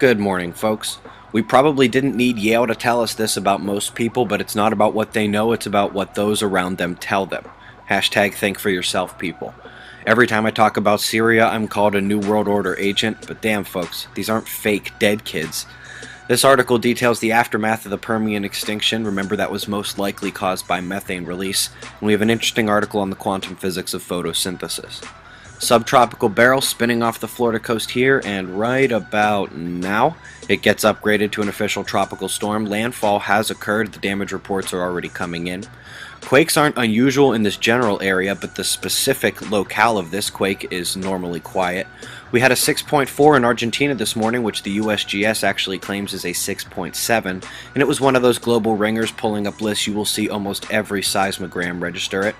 Good morning, folks. We probably didn't need Yale to tell us this about most people, but it's not about what they know, it's about what those around them tell them. Hashtag think for yourself, people. Every time I talk about Syria, I'm called a New World Order agent, but damn, folks, these aren't fake dead kids. This article details the aftermath of the Permian extinction. Remember, that was most likely caused by methane release, and we have an interesting article on the quantum physics of photosynthesis. Subtropical barrel spinning off the Florida coast here, and right about now, it gets upgraded to an official tropical storm. Landfall has occurred, the damage reports are already coming in. Quakes aren't unusual in this general area, but the specific locale of this quake is normally quiet. We had a 6.4 in Argentina this morning, which the USGS actually claims is a 6.7, and it was one of those global ringers pulling up lists. You will see almost every seismogram register it.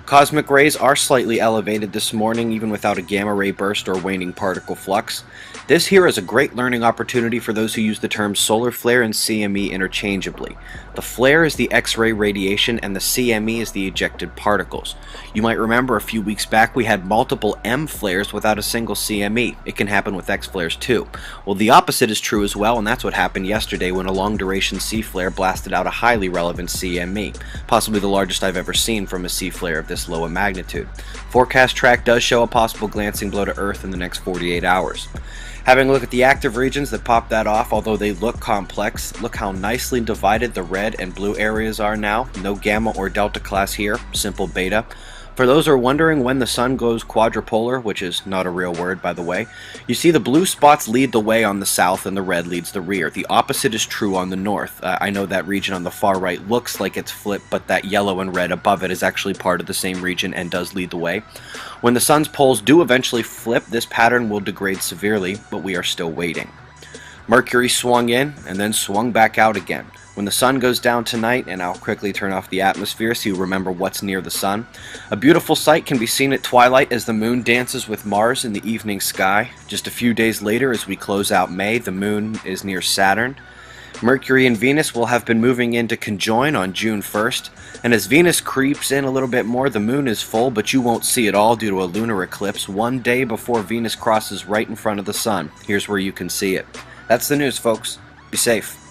Cosmic rays are slightly elevated this morning, even without a gamma ray burst or waning particle flux. This here is a great learning opportunity for those who use the terms solar flare and CME interchangeably. The flare is the X-ray radiation and the CME is the ejected particles. You might remember a few weeks back we had multiple M flares without a single CME. It can happen with X flares too. Well, the opposite is true as well, and that's what happened yesterday when a long-duration C flare blasted out a highly relevant CME, possibly the largest I've ever seen from a C flare of this low a magnitude. Forecast track does show a possible glancing blow to Earth in the next 48 hours. Having a look at the active regions that pop that off, although they look complex, look how nicely divided the red and blue areas are now. No gamma or delta class here, simple beta. For those who are wondering when the sun goes quadrupolar, which is not a real word by the way, you see the blue spots lead the way on the south and the red leads the rear. The opposite is true on the north. I know that region on the far right looks like it's flipped, but that yellow and red above it is actually part of the same region and does lead the way. When the sun's poles do eventually flip, this pattern will degrade severely, but we are still waiting. Mercury swung in and then swung back out again. When the sun goes down tonight, and I'll quickly turn off the atmosphere so you remember what's near the sun, a beautiful sight can be seen at twilight as the moon dances with Mars in the evening sky. Just a few days later, as we close out May, the moon is near Saturn. Mercury and Venus will have been moving in to conjoin on June 1st, and as Venus creeps in a little bit more, the moon is full, but you won't see it all due to a lunar eclipse one day before Venus crosses right in front of the sun. Here's where you can see it. That's the news, folks. Be safe.